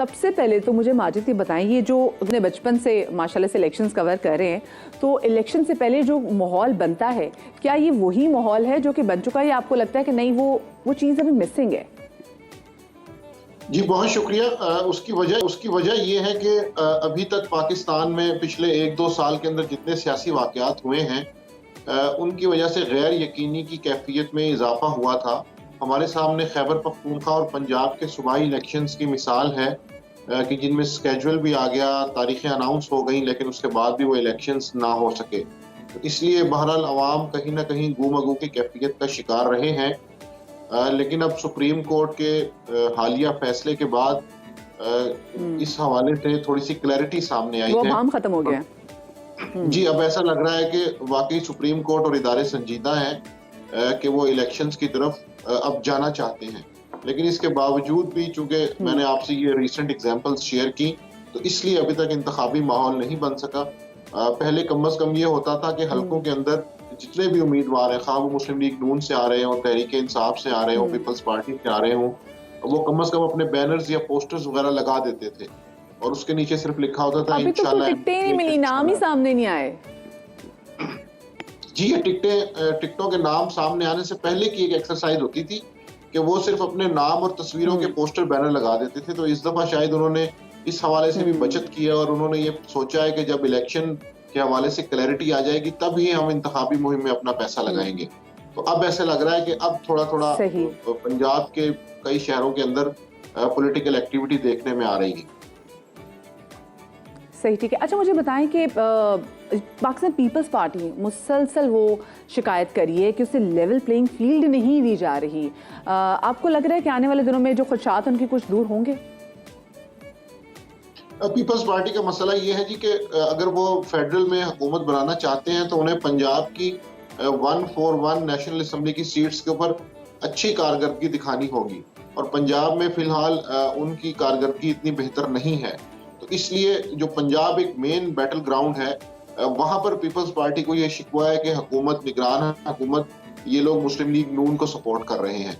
سب سے پہلے تو مجھے ماجد یہ بتائیں، یہ جو اپنے بچپن سے ماشاءاللہ سے الیکشنز کور کر رہے ہیں، تو الیکشن سے پہلے جو ماحول بنتا ہے، کیا یہ وہی ماحول ہے جو کہ بن چکا ہے یا آپ کو لگتا ہے کہ نہیں وہ چیز ابھی مسنگ ہے؟ جی بہت شکریہ۔ اس کی وجہ یہ ہے کہ ابھی تک پاکستان میں پچھلے 1-2 سال کے اندر جتنے سیاسی واقعات ہوئے ہیں ان کی وجہ سے غیر یقینی کی کیفیت میں اضافہ ہوا تھا۔ ہمارے سامنے خیبر پختونخوا اور پنجاب کے صوبائی الیکشنز کی مثال ہے کہ جن میں سکیجول بھی آ گیا، تاریخیں اناؤنس ہو گئیں، لیکن اس کے بعد بھی وہ الیکشنز نہ ہو سکے۔ تو اس لیے بہرحال عوام کہیں نہ کہیں گو مگو کی کیفیت کا شکار رہے ہیں، لیکن اب سپریم کورٹ کے حالیہ فیصلے کے بعد اس حوالے سے تھوڑی سی کلیئرٹی سامنے آئی ہے۔ وہ ابہام ختم ہو گیا۔ جی اب ایسا لگ رہا ہے کہ واقعی سپریم کورٹ اور ادارے سنجیدہ ہیں کہ وہ الیکشنز کی طرف اب جانا چاہتے ہیں، لیکن اس کے باوجود بھی چونکہ میں نے آپ سے یہ ریسنٹ ایگزامپلز شیئر کی، تو اس لیے ابھی تک انتخابی ماحول نہیں بن سکا۔ پہلے کم از کم یہ ہوتا تھا کہ حلقوں کے اندر جتنے بھی امیدوار ہیں، خواہ وہ مسلم لیگ نون سے آ رہے ہوں، تحریک انصاف سے آ رہے ہوں، پیپلز پارٹی سے آ رہے ہوں، وہ کم از کم اپنے بینرز یا پوسٹرز وغیرہ لگا دیتے تھے اور اس کے نیچے صرف لکھا ہوتا تھا ابھی تک تو ٹکٹیں نہیں ملی، نام ہی سامنے نہیں آئے۔ جی یہ ٹکٹوں کے نام سامنے آنے سے پہلے کی ایک ایکسرسائز ہوتی تھی کہ وہ صرف اپنے نام اور تصویروں کے پوسٹر بینر لگا دیتے تھے، تو اس دفعہ شاید انہوں نے اس حوالے سے بھی بچت کیا اور انہوں نے یہ سوچا ہے کہ جب الیکشن کے حوالے سے کلیئرٹی آ جائے گی تب ہی ہم انتخابی مہم میں اپنا پیسہ لگائیں گے۔ تو اب ایسے لگ رہا ہے کہ اب تھوڑا تھوڑا پنجاب کے کئی شہروں کے اندر پولیٹیکل ایکٹیویٹی دیکھنے میں آ رہی ہے۔ صحیح، ٹھیک ہے۔ اچھا مجھے بتائیں کہ پاکستان پیپلز پارٹی مسلسل وہ شکایت کری ہے کہ اسے لیول پلینگ فیلڈ نہیں دی جا رہی، آپ کو لگ رہا ہے کہ آنے والے دنوں میں جو خدشات ان کی کچھ دور ہوں گے؟ پیپلز پارٹی کا مسئلہ یہ ہے جی کہ اگر وہ فیڈرل میں حکومت بنانا چاہتے ہیں تو انہیں پنجاب کی 141 نیشنل اسمبلی کی سیٹس کے اوپر اچھی کارکردگی دکھانی ہوگی، اور پنجاب میں فی الحال ان کی کارکردگی اتنی بہتر نہیں ہے۔ تو اس لیے جو پنجاب ایک مین بیٹل گراؤنڈ ہے، وہاں پر پیپلز پارٹی کو یہ شکوہ ہے کہ حکومت، نگران حکومت، یہ لوگ مسلم لیگ نون کو سپورٹ کر رہے ہیں۔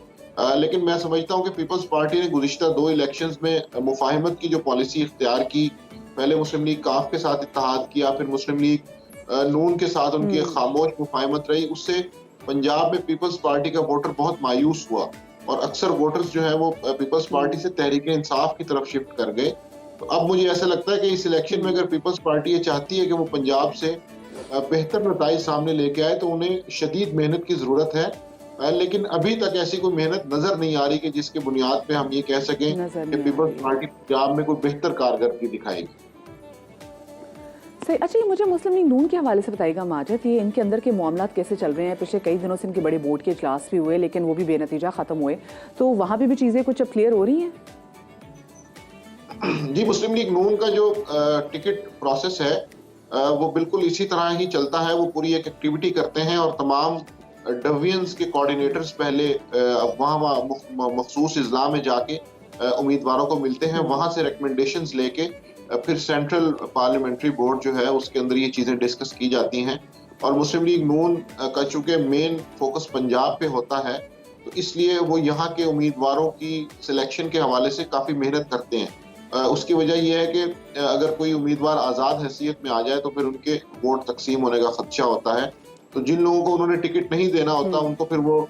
لیکن میں سمجھتا ہوں کہ پیپلز پارٹی نے گزشتہ 2 الیکشنز میں مفاہمت کی جو پالیسی اختیار کی، پہلے مسلم لیگ کاف کے ساتھ اتحاد کیا، پھر مسلم لیگ نون کے ساتھ ان کی خاموش مفاہمت رہی، اس سے پنجاب میں پیپلز پارٹی کا ووٹر بہت مایوس ہوا اور اکثر ووٹرز جو ہیں وہ پیپلز پارٹی سے تحریک انصاف کی طرف شفٹ کر گئے۔ تو اب مجھے ایسا لگتا ہے کہ اس الیکشن میں اگر پیپلز پارٹی یہ چاہتی ہے کہ وہ پنجاب سے بہتر نتائج سامنے لے کے آئے تو انہیں شدید محنت کی ضرورت ہے، لیکن ابھی تک ایسی کوئی محنت نظر نہیں آ رہی کہ جس کی بنیاد پہ ہم یہ کہہ سکیں کہ پیپلز پارٹی پنجاب میں کوئی بہتر کارکردگی دکھائے گی۔ صحیح۔ اچھا یہ مجھے مسلم لیگ نون کے حوالے سے بتائیے گا ماجد، یہ ان کے اندر کے معاملات کیسے چل رہے ہیں؟ پچھلے کئی دنوں سے ان کے بڑے بورڈ کے اجلاس بھی ہوئے لیکن وہ بھی بے نتیجہ ختم ہوئے، تو وہاں پہ بھی چیزیں کچھ اب کلیئر ہو رہی ہیں؟ جی مسلم لیگ نون کا جو ٹکٹ پروسیس ہے وہ بالکل اسی طرح ہی چلتا ہے، وہ پوری ایک ایکٹیویٹی کرتے ہیں اور تمام ڈویژنز کے کوارڈینیٹرز پہلے وہاں مخصوص اضلاع میں جا کے امیدواروں کو ملتے ہیں، وہاں سے ریکمنڈیشنز لے کے پھر سینٹرل پارلیمنٹری بورڈ جو ہے اس کے اندر یہ چیزیں ڈسکس کی جاتی ہیں، اور مسلم لیگ نون کا چونکہ مین فوکس پنجاب پہ ہوتا ہے تو اس لیے وہ یہاں کے امیدواروں کی سلیکشن کے حوالے سے کافی محنت کرتے ہیں۔ اس کی وجہ یہ ہے کہ اگر کوئی امیدوار آزاد حیثیت میں آ جائے تو پھر ان کے ووٹ تقسیم ہونے کا خدشہ ہوتا ہے، تو جن لوگوں کو انہوں نے ٹکٹ نہیں دینا ہوتا ان کو پھر وہ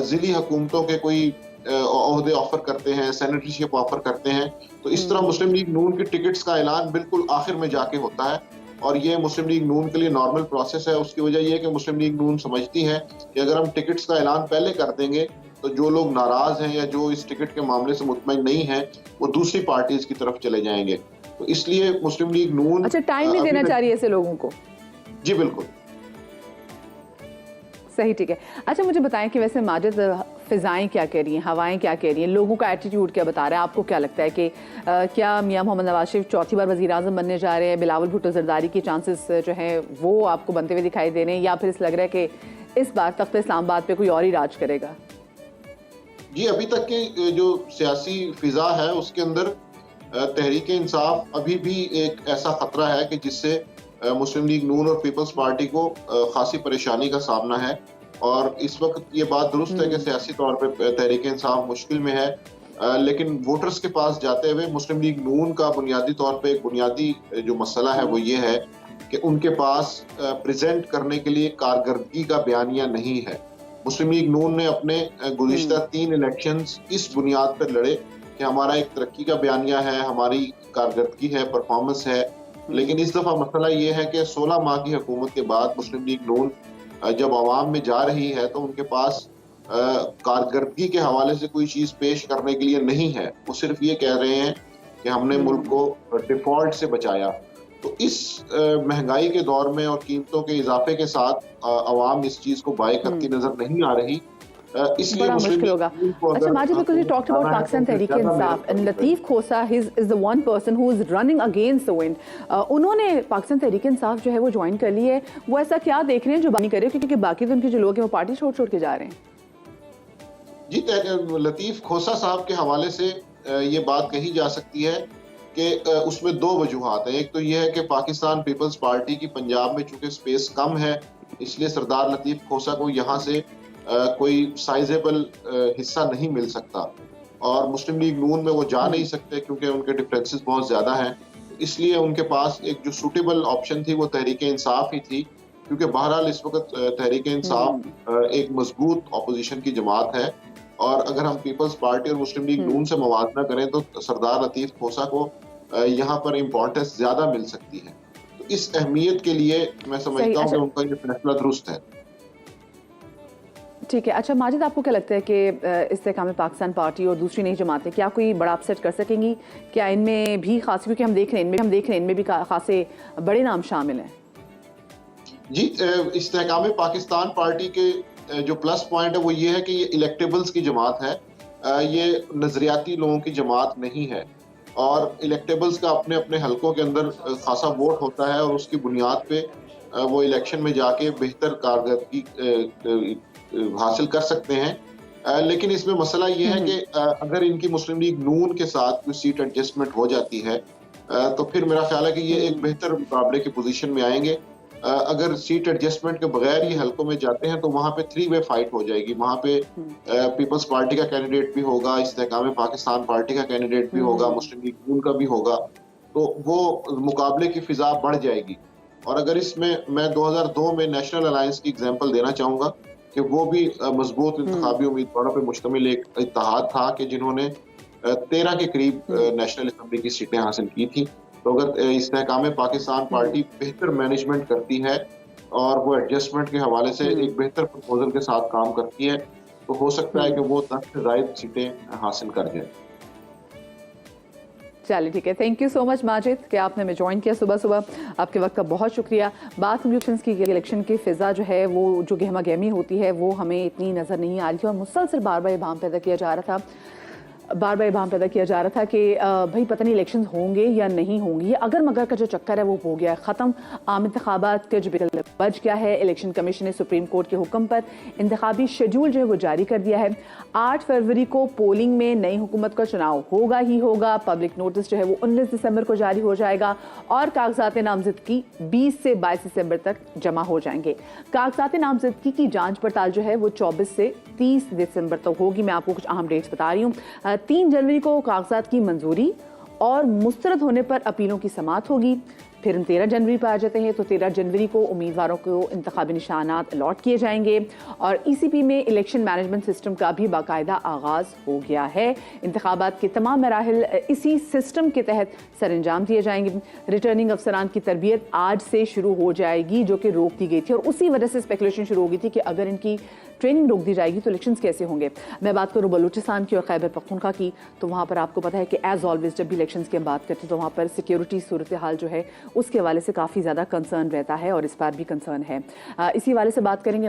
ضلعی حکومتوں کے کوئی عہدے آفر کرتے ہیں، سینیٹرشپ آفر کرتے ہیں، تو اس طرح مسلم لیگ نون کی ٹکٹس کا اعلان بالکل آخر میں جا کے ہوتا ہے، اور یہ مسلم لیگ نون کے لیے نارمل پروسیس ہے۔ اس کی وجہ یہ ہے کہ مسلم لیگ نون سمجھتی ہے کہ اگر ہم ٹکٹس کا اعلان پہلے کر دیں گے تو جو لوگ ناراض ہیں یا جو اس ٹکٹ کے معاملے سے مطمئن نہیں ہیں وہ دوسری پارٹیز کی طرف چلے جائیں گے، تو اس لیے مسلم لیگ نون اچھا ٹائم نہیں دینا چاہ رہی ہے ایسے لوگوں کو؟ جی بالکل صحیح، ٹھیک ہے۔ اچھا مجھے بتائیں کہ ویسے ماجد فضائیں کیا کہہ رہی ہیں، ہوائیں کیا کہہ رہی ہیں، لوگوں کا ایٹیٹیوڈ کیا بتا رہا ہے؟ آپ کو کیا لگتا ہے کہ کیا میاں محمد نواز شریف چوتھی بار وزیر اعظم بننے جا رہے ہیں؟ بلاول بھٹو زرداری کی چانسز جو ہیں وہ آپ کو بنتے ہوئے دکھائی دے رہے ہیں، یا پھر اس لگ رہا ہے کہ اس بار تخت اسلام آباد پہ کوئی اور ہی راج کرے گا؟ جی ابھی تک کی جو سیاسی فضا ہے اس کے اندر تحریک انصاف ابھی بھی ایک ایسا خطرہ ہے کہ جس سے مسلم لیگ نون اور پیپلز پارٹی کو خاصی پریشانی کا سامنا ہے، اور اس وقت یہ بات درست ہے کہ سیاسی طور پہ تحریک انصاف مشکل میں ہے، لیکن ووٹرز کے پاس جاتے ہوئے مسلم لیگ نون کا بنیادی طور پہ ایک بنیادی جو مسئلہ ہے وہ یہ ہے کہ ان کے پاس پریزنٹ کرنے کے لیے کارکردگی کا بیانیہ نہیں ہے. مسلم لیگ نون نے اپنے گزشتہ 3 الیکشنز اس بنیاد پر لڑے کہ ہمارا ایک ترقی کا بیانیہ ہے, ہماری کارکردگی ہے, پرفارمنس ہے. لیکن اس دفعہ مسئلہ یہ ہے کہ 16 ماہ کی حکومت کے بعد مسلم لیگ نون جب عوام میں جا رہی ہے تو ان کے پاس کارکردگی کے حوالے سے کوئی چیز پیش کرنے کے لیے نہیں ہے. وہ صرف یہ کہہ رہے ہیں کہ ہم نے ملک کو ڈیفالٹ سے بچایا. تو اس مہنگائی کے دور میں اور قیمتوں کے اضافے کے ساتھ عوام اس چیز کو بائی کرتی نظر نہیں آ رہی. اس لیے بڑا مشکل ہوگا. اچھا Majid, because you talked about Pakistan Tehreek-e-Insaf and Lateef Khosa is the one person who is running against the wind. انہوں نے پاکستان تحریک انصاف جو ہے وہ جوائن کر لی ہے. وہ ایسا کیا دیکھ رہے ہیں جو بانی کر رہے ہیں, کیونکہ باقی تو ان کے جو لوگ ہیں وہ پارٹی چھوڑ کے جا رہے ہیں؟ جی, لطیف کھوسا صاحب کے حوالے سے یہ بات کہی جا سکتی ہے کہ اس میں 2 وجوہات ہیں. ایک تو یہ ہے کہ پاکستان پیپلز پارٹی کی پنجاب میں چونکہ سپیس کم ہے, اس لیے سردار لطیف کھوسا کو یہاں سے کوئی سائزیبل حصہ نہیں مل سکتا, اور مسلم لیگ نون میں وہ جا نہیں سکتے کیونکہ ان کے ڈفرینسز بہت زیادہ ہیں. اس لیے ان کے پاس ایک جو سوٹیبل آپشن تھی وہ تحریک انصاف ہی تھی, کیونکہ بہرحال اس وقت تحریک انصاف ایک مضبوط اپوزیشن کی جماعت ہے, اور اگر ہم پیپلز پارٹی اور مسلم لیگ نون سے موازنہ کریں تو سردار لطیف کھوسا کو یہاں پر امپورٹنس زیادہ مل سکتی ہے. تو اس اہمیت کے لیے میں سمجھتا ہوں کہ ان کا یہ فیصلہ درست ہے. ٹھیک ہے. اچھا ماجد, آپ کو کیا لگتا ہے کہ استحکام پاکستان پارٹی اور دوسری نئی جماعتیں کیا کوئی بڑا اپسیٹ کر سکیں گی؟ کیا ان میں بھی خاص, کیونکہ ہم دیکھ رہے ہیں ان میں بھی خاصے بڑے نام شامل ہیں؟ جی, استحکام پاکستان پارٹی کے جو پلس پوائنٹ ہے وہ یہ ہے کہ یہ الیکٹیبلز کی جماعت ہے, یہ نظریاتی لوگوں کی جماعت نہیں ہے, اور الیکٹیبلز کا اپنے اپنے حلقوں کے اندر خاصا ووٹ ہوتا ہے, اور اس کی بنیاد پہ وہ الیکشن میں جا کے بہتر کارکردگی حاصل کر سکتے ہیں. لیکن اس میں مسئلہ یہ ہے کہ اگر ان کی مسلم لیگ نون کے ساتھ کوئی سیٹ ایڈجسٹمنٹ ہو جاتی ہے تو پھر میرا خیال ہے کہ یہ ایک بہتر مقابلے کی پوزیشن میں آئیں گے. اگر سیٹ ایڈجسٹمنٹ کے بغیر یہ حلقوں میں جاتے ہیں تو وہاں پہ 3 وے فائٹ ہو جائے گی. وہاں پہ پیپلز پارٹی کا کینڈیڈیٹ بھی ہوگا, استحکام پاکستان پارٹی کا کینڈیڈیٹ بھی ہوگا, مسلم لیگ نون کا بھی ہوگا, تو وہ مقابلے کی فضا بڑھ جائے گی. اور اگر اس میں 2002 میں نیشنل الائنس کی ایگزامپل دینا چاہوں گا کہ وہ بھی مضبوط انتخابی امیدواروں پہ مشتمل ایک اتحاد تھا کہ جنہوں نے 13 کے قریب نیشنل اسمبلی کی سیٹیں حاصل کی تھی. تو اگر استحکام پاکستان پارٹی بہتر مینجمنٹ کرتی ہے اور وہ ایڈجسٹمنٹ کے حوالے سے ایک بہتر پروپوزل کے ساتھ کام کرتی ہے تو ہو سکتا ہے کہ وہ 10 سے زائد سیٹیں حاصل کر جائیں. چلیے ٹھیک ہے. تھینک یو سو مچ ماجد کہ آپ نے ہمیں جوائن کیا صبح. آپ کے وقت کا بہت شکریہ. بات الیکشنز کی, الیکشن کی فضا جو ہے وہ جو گہما گہمی ہوتی ہے وہ ہمیں اتنی نظر نہیں آ رہی تھی, اور مسلسل بار بار ابہام پیدا کیا جا رہا تھا کہ بھائی پتہ نہیں الیکشن ہوں گے یا نہیں ہوں گے. یہ اگر مگر کا جو چکر ہے وہ ہو گیا ہے ختم. عام انتخابات کا جو بگل بچ گیا ہے. الیکشن کمیشن نے سپریم کورٹ کے حکم پر انتخابی شیڈول جو ہے وہ جاری کر دیا ہے. 8 فروری کو پولنگ میں نئی حکومت کا چناؤ ہوگا ہی ہوگا. پبلک نوٹس جو ہے وہ 19 دسمبر کو جاری ہو جائے گا, اور کاغذات نامزدگی 20 سے 22 دسمبر تک جمع ہو جائیں گے. کاغذات نامزدگی کی جانچ پڑتال جو ہے وہ 24 سے 30 دسمبر تک ہوگی. میں آپ کو کچھ اہم ڈیٹس بتا رہی ہوں. 3 جنوری کو کاغذات کی منظوری اور مسترد ہونے پر اپیلوں کی سماعت ہوگی. پھر ہم 13 جنوری پر آ جاتے ہیں تو 13 جنوری کو امیدواروں کو انتخابی نشانات الاٹ کیے جائیں گے, اور ای سی پی میں الیکشن مینجمنٹ سسٹم کا بھی باقاعدہ آغاز ہو گیا ہے. انتخابات کے تمام مراحل اسی سسٹم کے تحت سر انجام دیے جائیں گے. ریٹرننگ افسران کی تربیت آج سے شروع ہو جائے گی جو کہ روک دی گئی تھی, اور اسی وجہ سے اسپیکولیشن شروع ہو گئی تھی کہ اگر ان کی ٹریننگ روک دی جائے گی تو الیکشنز کیسے ہوں گے. میں بات کروں بلوچستان کی اور خیبر پختونخوا کی, تو وہاں پر آپ کو پتہ ہے کہ ایز آلویز جب بھی الیکشنز کی ہم بات کرتے ہیں تو وہاں پر سیکیورٹی صورتحال جو ہے اس کے حوالے سے کافی زیادہ کنسرن رہتا ہے, اور اس بار بھی کنسرن ہے. اسی حوالے سے بات کریں گے.